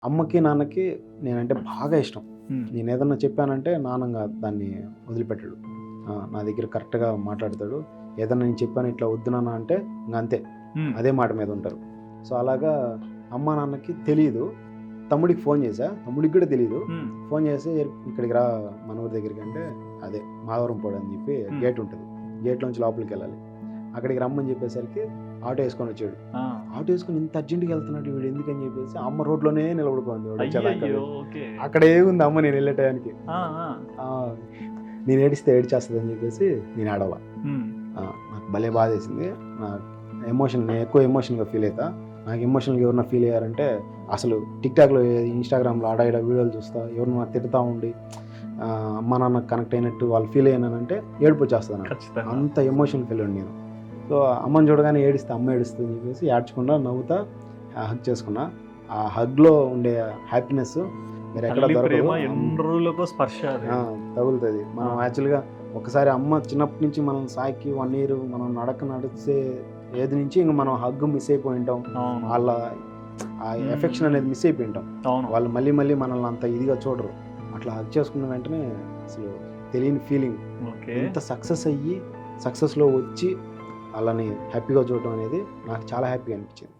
అమ్మకి, నాన్నకి నేనంటే బాగా ఇష్టం. హ్మ్. నేనేదన్నా చెప్పానంటే నాన్న ఇంగ దాన్ని వదిలిపెట్టడు. నా దగ్గర కరెక్ట్‌గా మాట్లాడతాడు. ఏదన్నా నేను చెప్పాను ఇట్లా వద్దు నాన్న అంటే ఇంగంతే. హ్మ్. అదే మాట మీద ఉంటారు. సో, అలాగా అమ్మా, నాన్నకి తెలీదు. తమ్ముడికి ఫోన్ చేశా. తమ్ముడికి కూడా తెలీదు. హ్మ్. ఫోన్ చేసి ఇక్కడికి రా మన ఊరి దగ్గరికి అంటే అదే మాధవరం పోడు అని చెప్పి హ్మ్. గేట్ ఉంటది. గేట్‌లోంచి లోపలికెళ్ళాలి. అక్కడికి రమ్మని చెప్పేసరికి ఆటో యేసుకొనొచ్చాడు. ఆ! ఆటో యేసుకొని ఇంత అర్జెంట్‌గా వెళ్తున్నాడు వీడు ఎందుకని చెప్పేసి అమ్మ రోడ్లోనే నిలబడిపోయింది వాడు వచ్చేదాకా. అయ్యయ్యో! ఓకే. అక్కడే ఉంది అమ్మ నేను వెళ్ళే టయానికి. ఆ! ఆ! ఆ! నేను ఏడిస్తే ఏడ్చేస్తదని చెప్పేసి నేను ఏడవల. హ్మ్. నాకు భలే బాధేసింది. నా నేను ఎక్కువ ఎమోషనల్‌గా ఫీల్ అయితా. నాకు ఎమోషనల్‌గా ఎవరైనా ఫీల్ అయ్యారంటే అసలు టిక్‌టాక్‌లో, ఇన్‌స్టాగ్రామ్‌లో ఆడ ఈడ వీడియోలు చూస్తా ఎవరైనా తిడతా ఉండి అమ్మా నాన్నకి కనెక్ట్ అయినట్టు వాళ్ళు ఫీల్ అయ్యానంటే ఏడుపొచ్చేస్తది నాకు. ఖచ్చితంగా. అంత ఎమోషనల్ ఫీల్ అయ్యాను నేను. సో, అమ్మని చూడగానే ఏడిస్తే అమ్మ ఏడుస్తదని చెప్పేసి ఏడ్చకుండా నవ్వుతా హగ్ చేసుకున్నా. ఆ హగ్‌లో ఉండే హ్యాపీనెస్ మీరెక్కడ తల్లి దొరకదు. ప్రేమ ఎన్ని రోజులకో స్పర్శ అది. తగులుతది. మనం ఆ! యాక్చువల్‌గా ఒకసారి అమ్మ చిన్నప్పటి నుంచి మనం సాకి 1 ఇయర్ మనం నడిచే ఏది నుంచి ఇంక మనం హగ్ మిస్ అయిపోయి ఉంటాం. అవును. ఆళ్ళ ఆ హ్మ్. ఎఫెక్షన్ హ్మ్. అనేది మిస్ అయిపోయి ఉంటాం. అవును. వాళ్ళు మళ్ళీ మళ్ళీ మనల్ని అంత ఇదిగా చూడరు. అట్లా హగ్ చేసుకున్న వెంటనే అసలు తెలియని ఫీలింగ్. ఓకే. ఇంత సక్సెస్ అయ్యి, సక్సెస్‌లో వచ్చి ఆళ్ళని హ్యాపీగా చూడడం అనేది నాకు చాలా హ్యాపీగా అనిపించింది.